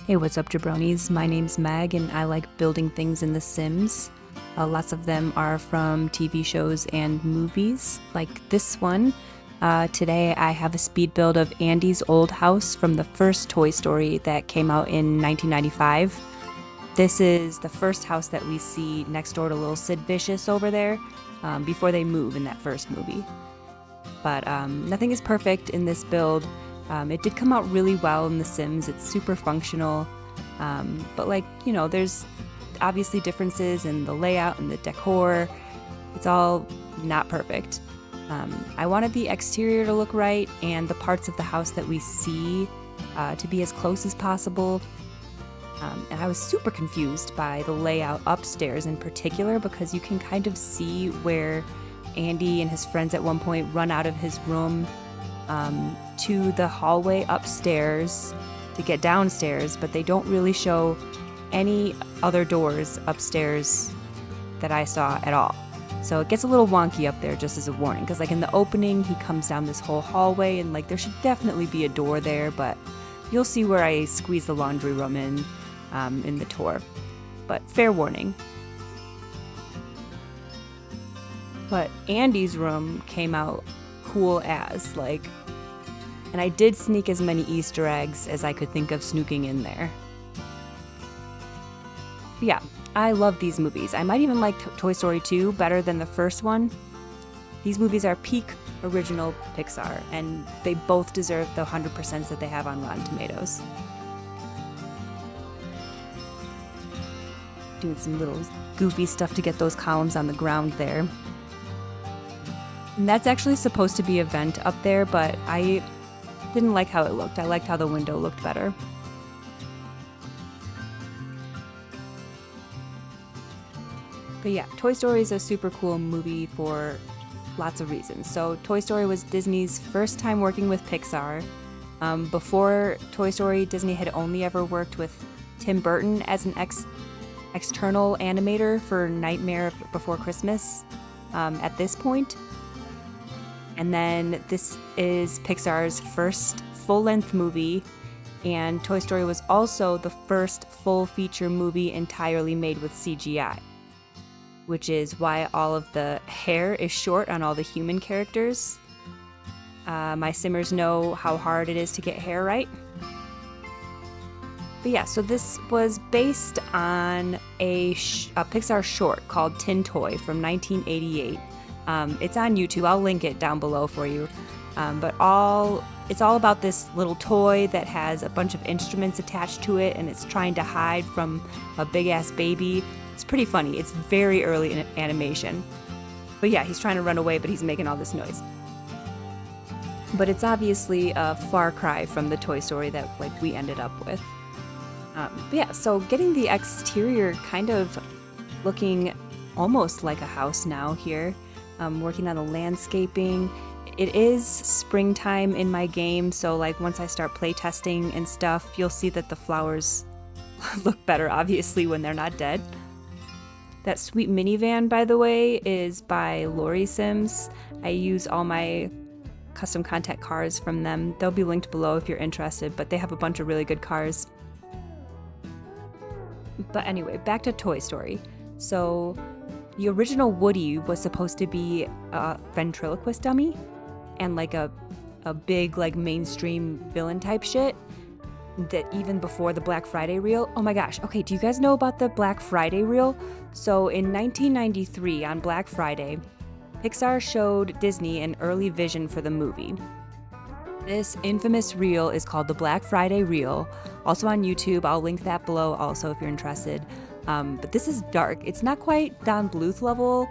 Hey, what's up, jabronis? My name's Meg, and I like building things in The Sims. Lots of them are from TV shows and movies, like this one. Today I have a speed build of Andy's old house from the first Toy Story that came out in 1995. This is the first house that we see next door to little Sid Vicious over there, before they move in that first movie. But nothing is perfect in this build. It did come out really well in The Sims. It's super functional. But there's obviously differences in the layout and the decor. It's all not perfect. I wanted the exterior to look right and the parts of the house that we see to be as close as possible. And I was super confused by the layout upstairs in particular, because you can kind of see where Andy and his friends at one point run out of his room to the hallway upstairs to get downstairs, but they don't really show any other doors upstairs that I saw at all. So it gets a little wonky up there, just as a warning, because in the opening he comes down this whole hallway and there should definitely be a door there, but you'll see where I squeeze the laundry room in the tour. But fair warning. But Andy's room came out cool as, and I did sneak as many Easter eggs as I could think of snooking in there. But yeah, I love these movies. I might even like Toy Story 2 better than the first one. These movies are peak original Pixar, and they both deserve the 100% that they have on Rotten Tomatoes. Doing some little goofy stuff to get those columns on the ground there. And that's actually supposed to be a vent up there, but I didn't like how it looked. I liked how the window looked better. But yeah, Toy Story is a super cool movie for lots of reasons. So Toy Story was Disney's first time working with Pixar. Before Toy Story, Disney had only ever worked with Tim Burton as an external animator for Nightmare Before Christmas at this point. And then this is Pixar's first full-length movie, and Toy Story was also the first full-feature movie entirely made with CGI, which is why all of the hair is short on all the human characters. My simmers know how hard it is to get hair right. But yeah, so this was based on a Pixar short called Tin Toy from 1988. It's on YouTube. I'll link it down below for you. But it's all about this little toy that has a bunch of instruments attached to it, and it's trying to hide from a big-ass baby. It's pretty funny. It's very early in animation. But yeah, he's trying to run away, but he's making all this noise. But it's obviously a far cry from the Toy Story that we ended up with. But yeah, so getting the exterior kind of looking almost like a house now here. Working on the landscaping. It is springtime in my game, so once I start playtesting and stuff, you'll see that the flowers look better, obviously, when they're not dead. That sweet minivan, by the way, is by Lori Sims. I use all my custom content cars from them. They'll be linked below if you're interested, but they have a bunch of really good cars. But anyway, back to Toy Story. So the original Woody was supposed to be a ventriloquist dummy and a big mainstream villain type shit, that even before the Black Friday reel. Oh my gosh, okay, do you guys know about the Black Friday reel? So in 1993 on Black Friday, Pixar showed Disney an early vision for the movie. This infamous reel is called the Black Friday reel, also on YouTube. I'll link that below also if you're interested. But this is dark. It's not quite Don Bluth level.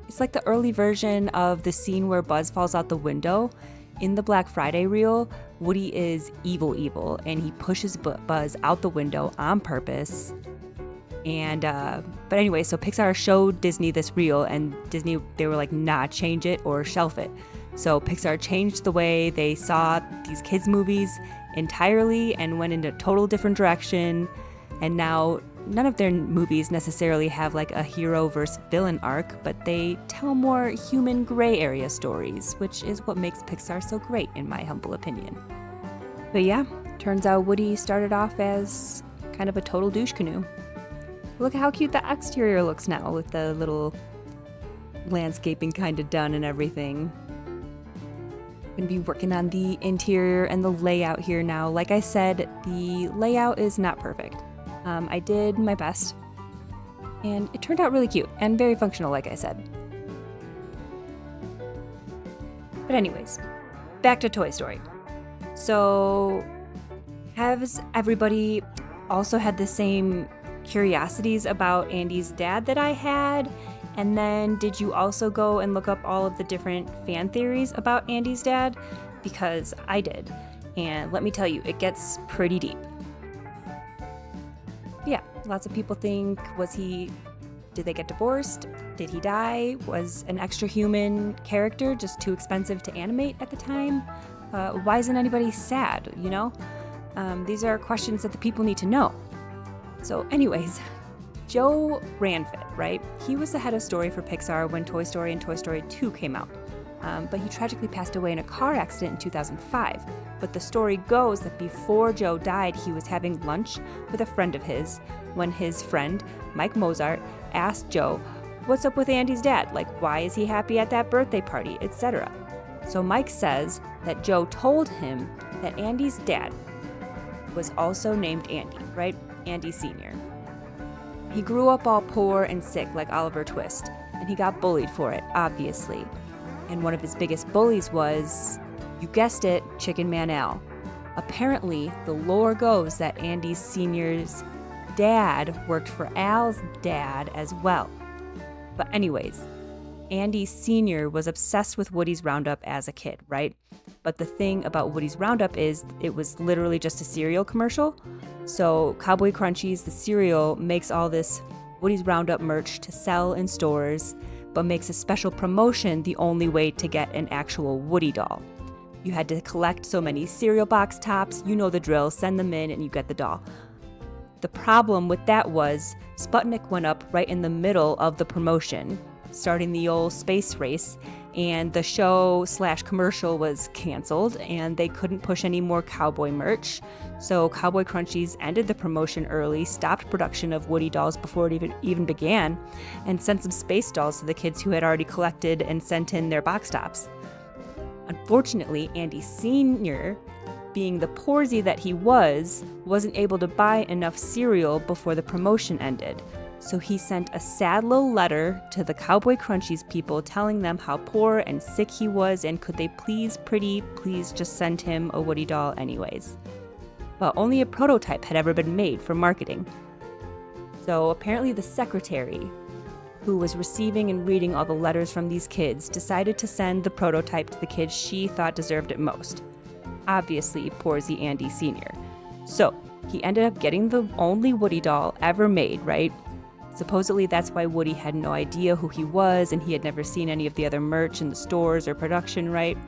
It's like the early version of the scene where Buzz falls out the window. In the Black Friday reel, Woody is evil, and he pushes Buzz out the window on purpose. And but anyway, so Pixar showed Disney this reel, and Disney, they were like, nah, change it or shelf it. So Pixar changed the way they saw these kids' movies entirely and went in a total different direction. And now none of their movies necessarily have a hero versus villain arc, but they tell more human gray area stories, which is what makes Pixar so great, in my humble opinion. But yeah, Turns out Woody started off as kind of a total douche canoe. Look at how cute the exterior looks now with the little landscaping kind of done and everything. I'm gonna be working on the interior and the layout here now. Like I said, the layout is not perfect. I did my best, and it turned out really cute and very functional, like I said. But anyways, back to Toy Story. So, has everybody also had the same curiosities about Andy's dad that I had? And then did you also go and look up all of the different fan theories about Andy's dad? Because I did. And let me tell you, it gets pretty deep. Yeah, lots of people think, did they get divorced? Did he die? Was an extra human character just too expensive to animate at the time? Why isn't anybody sad, you know? These are questions that the people need to know. So anyways, Joe Ranfit, right? He was the head of story for Pixar when Toy Story and Toy Story 2 came out. But he tragically passed away in a car accident in 2005. But the story goes that before Joe died, he was having lunch with a friend of his when his friend, Mike Mozart, asked Joe, "What's up with Andy's dad? Like, why is he happy at that birthday party, etc." So Mike says that Joe told him that Andy's dad was also named Andy, right? Andy Sr. He grew up all poor and sick like Oliver Twist, and he got bullied for it, obviously. And one of his biggest bullies was, you guessed it, Chicken Man Al. Apparently, the lore goes that Andy Sr.'s dad worked for Al's dad as well. But anyways, Andy Sr. was obsessed with Woody's Roundup as a kid, right? But the thing about Woody's Roundup is it was literally just a cereal commercial. So Cowboy Crunchies, the cereal, makes all this Woody's Roundup merch to sell in stores, but makes a special promotion the only way to get an actual Woody doll. You had to collect so many cereal box tops, you know the drill, send them in and you get the doll. The problem with that was Sputnik went up right in the middle of the promotion, starting the old space race, and the show/commercial was canceled and they couldn't push any more cowboy merch. So Cowboy Crunchies ended the promotion early, stopped production of Woody dolls before it even began, and sent some space dolls to the kids who had already collected and sent in their box tops. Unfortunately, Andy Sr., being the poorsy that he was, wasn't able to buy enough cereal before the promotion ended. So he sent a sad little letter to the Cowboy Crunchies people telling them how poor and sick he was and could they please just send him a Woody doll anyways. But only a prototype had ever been made for marketing. So apparently the secretary, who was receiving and reading all the letters from these kids, decided to send the prototype to the kids she thought deserved it most. Obviously, poorsy Andy Sr. So he ended up getting the only Woody doll ever made, right? Supposedly that's why Woody had no idea who he was and he had never seen any of the other merch in the stores or production, right?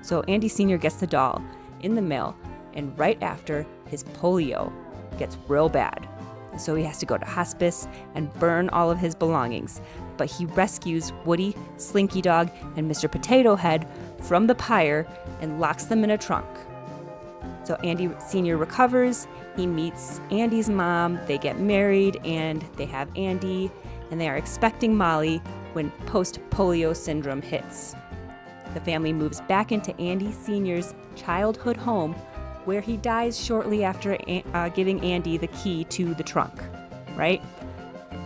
So Andy Sr. gets the doll in the mail, and right after, his polio gets real bad. So he has to go to hospice and burn all of his belongings. But he rescues Woody, Slinky Dog, and Mr. Potato Head from the pyre and locks them in a trunk. So Andy Sr. recovers, he meets Andy's mom, they get married, and they have Andy, and they are expecting Molly when post-polio syndrome hits. The family moves back into Andy Sr.'s childhood home, where he dies shortly after giving Andy the key to the trunk, right?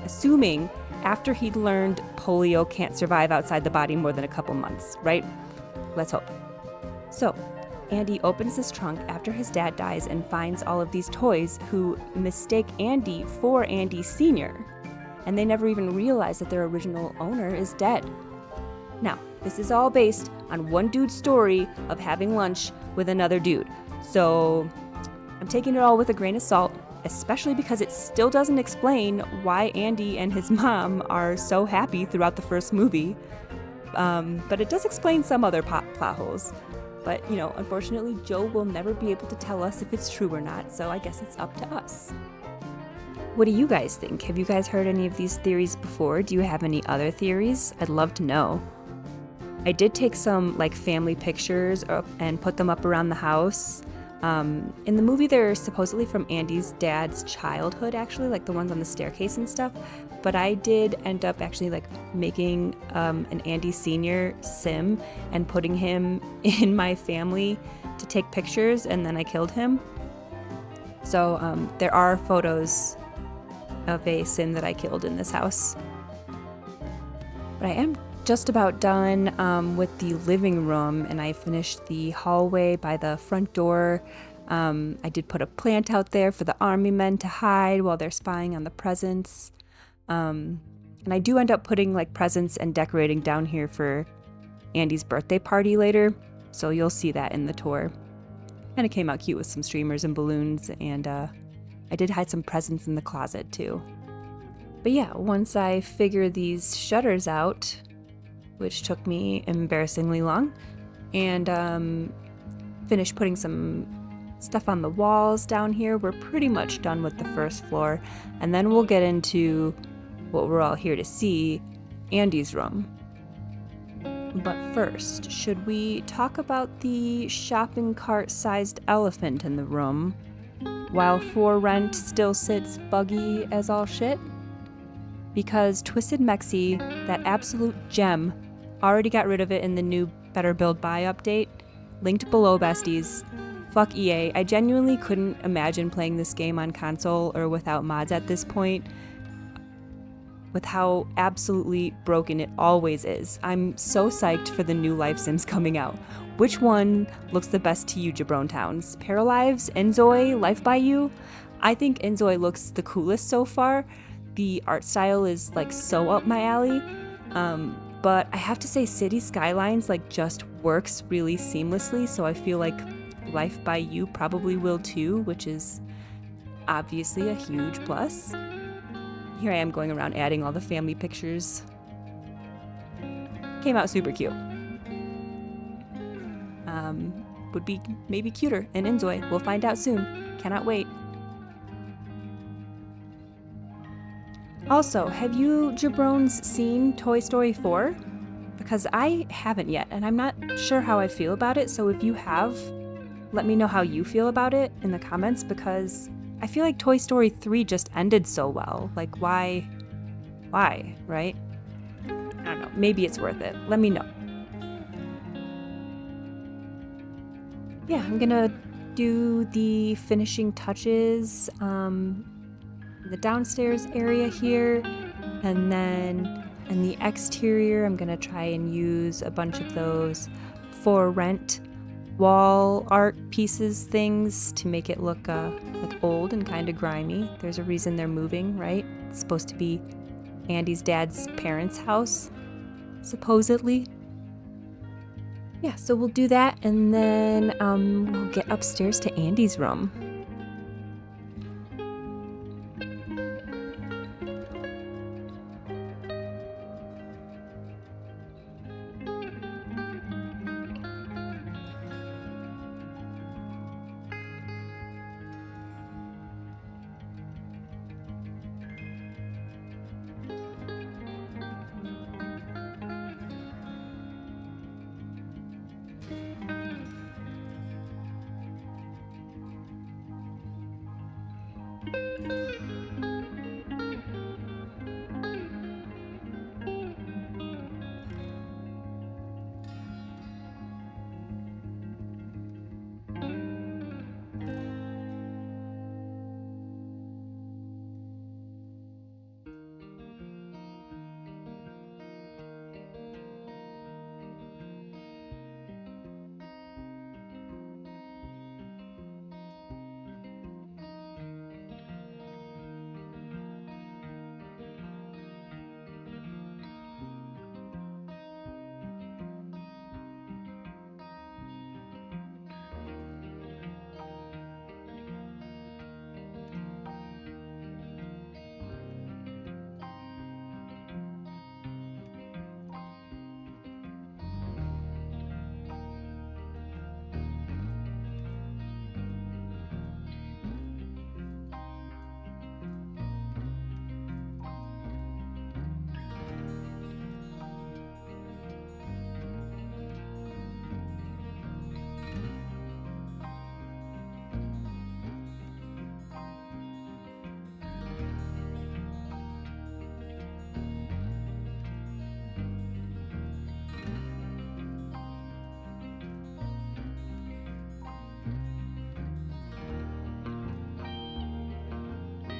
Assuming after he'd learned polio can't survive outside the body more than a couple months, right? Let's hope. So, Andy opens this trunk after his dad dies and finds all of these toys who mistake Andy for Andy Sr., and they never even realize that their original owner is dead. Now, this is all based on one dude's story of having lunch with another dude. So I'm taking it all with a grain of salt, especially because it still doesn't explain why Andy and his mom are so happy throughout the first movie. But it does explain some other plot holes. But, unfortunately, Joe will never be able to tell us if it's true or not, so I guess it's up to us. What do you guys think? Have you guys heard any of these theories before? Do you have any other theories? I'd love to know. I did take some family pictures and put them up around the house In the movie, they're supposedly from Andy's dad's childhood, actually, like the ones on the staircase and stuff. But I did end up actually like making an Andy Sr. sim and putting him in my family to take pictures, and then I killed him. So there are photos of a sim that I killed in this house. But I am just about done with the living room, and I finished the hallway by the front door. I did put a plant out there for the army men to hide while they're spying on the presents. And I do end up putting like presents and decorating down here for Andy's birthday party later, so you'll see that in the tour. Kind of came out cute with some streamers and balloons, and I did hide some presents in the closet too. But yeah, once I figure these shutters out, which took me embarrassingly long, and finish putting some stuff on the walls down here, we're pretty much done with the first floor, and then we'll get into what we're all here to see, Andy's room. But first, should we talk about the shopping cart-sized elephant in the room, while For Rent still sits buggy as all shit? Because Twisted Mexi, that absolute gem, already got rid of it in the new Better Build Buy update. Linked below, besties. Fuck EA. I genuinely couldn't imagine playing this game on console or without mods at this point, with how absolutely broken it always is. I'm so psyched for the new Life Sims coming out. Which one looks the best to you, Jabron Towns? Paralives? Enzoi? Life by You? I think Enzoi looks the coolest so far. The art style is like so up my alley. But I have to say City Skylines like just works really seamlessly, so I feel like Life by You probably will too, which is obviously a huge plus. Here I am going around adding all the family pictures. Came out super cute. Would be maybe cuter in Enzoi. We'll find out soon. Cannot wait. Also, have you Jabrones seen Toy Story 4? Because I haven't yet, and I'm not sure how I feel about it, so if you have, let me know how you feel about it in the comments, because I feel like Toy Story 3 just ended so well. Like, why, right? I don't know, maybe it's worth it. Let me know. Yeah, I'm gonna do the finishing touches in the downstairs area here, and then in the exterior I'm gonna try and use a bunch of those For Rent wall art pieces things to make it look like old and kind of grimy. There's a reason they're moving, right? It's supposed to be Andy's dad's parents' house, supposedly. Yeah, so we'll do that, and then we'll get upstairs to Andy's room.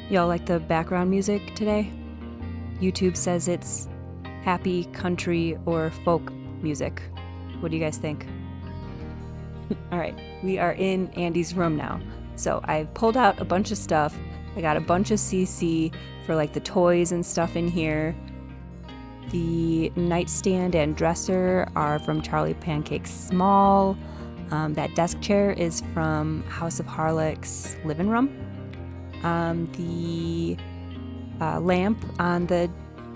Y'all like the background music today? YouTube says it's happy, country, or folk music. What do you guys think? All right, we are in Andy's room now. So I've pulled out a bunch of stuff. I got a bunch of CC for like the toys and stuff in here. The nightstand and dresser are from Charlie Pancake's Small. That desk chair is from House of Harlech's living room. The lamp on the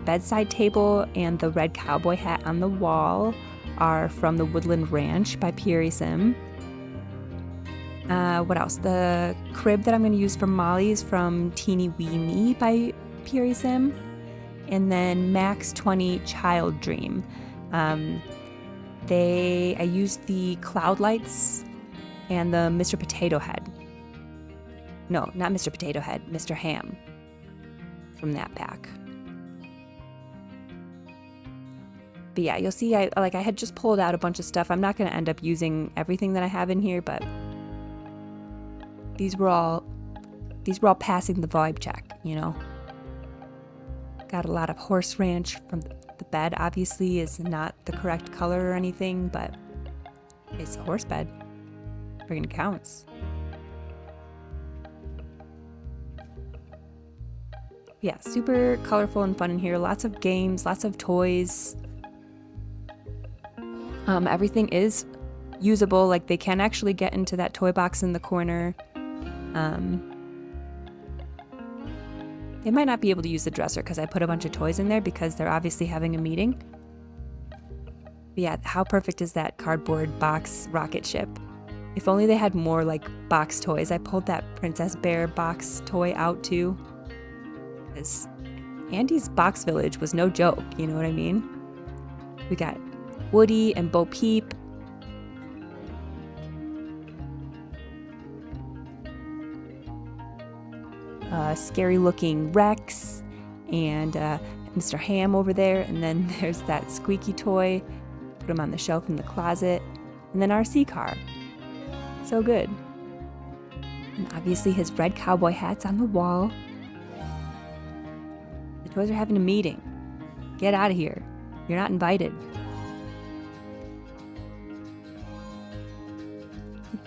bedside table and the red cowboy hat on the wall are from the Woodland Ranch by Pierre Sim. What else? The crib that I'm going to use for Molly is from Teeny Weeny by Pierre Sim. And then Max 20 Child Dream. I used the cloud lights and the Mr. Potato Head. No, not Mr. Potato Head, Mr. Ham from that pack. But yeah, you'll see I had just pulled out a bunch of stuff. I'm not going to end up using everything that I have in here, but these were all passing the vibe check, you know. Got a lot of horse ranch from the bed. Obviously is not the correct color or anything, but it's a horse bed. Friggin' counts. Yeah, super colorful and fun in here. Lots of games, lots of toys. Everything is usable. Like they can actually get into that toy box in the corner. They might not be able to use the dresser because I put a bunch of toys in there because they're obviously having a meeting. But yeah, how perfect is that cardboard box rocket ship? If only they had more like box toys. I pulled that Princess Bear box toy out too. Because Andy's Box Village was no joke, you know what I mean? We got Woody and Bo Peep. Scary looking Rex and Mr. Ham over there, and then there's that squeaky toy. Put him on the shelf in the closet, and then RC car. So good. And obviously his red cowboy hat's on the wall. The toys are having a meeting. Get out of here. You're not invited.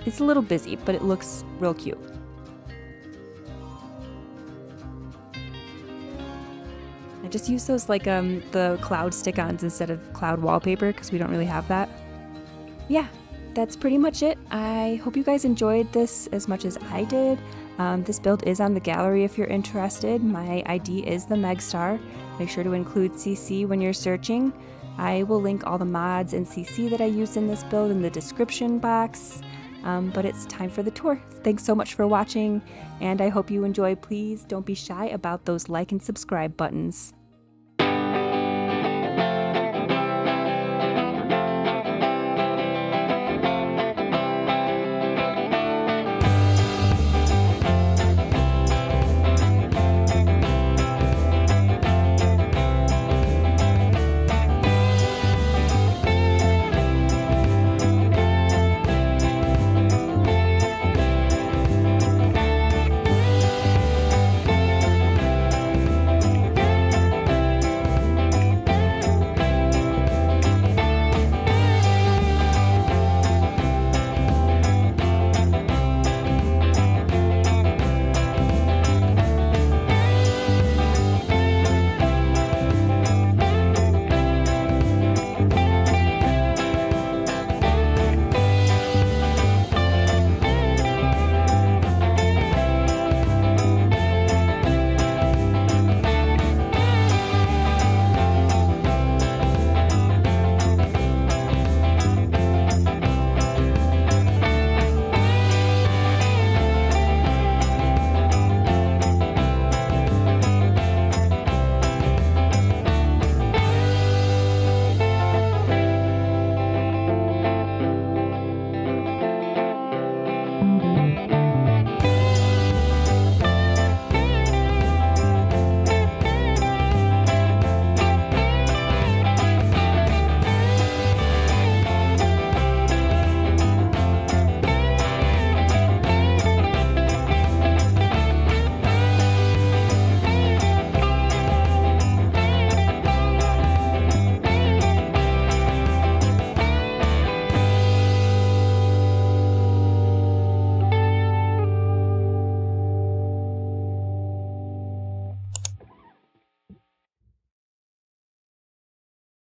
It's a little busy, but it looks real cute. I just use those like the cloud stick-ons instead of cloud wallpaper because we don't really have that. Yeah, that's pretty much it. I hope you guys enjoyed this as much as I did. This build is on the gallery if you're interested. My ID is TheMegstar. Make sure to include CC when you're searching. I will link all the mods and CC that I used in this build in the description box. But it's time for the tour. Thanks so much for watching, and I hope you enjoy. Please don't be shy about those like and subscribe buttons.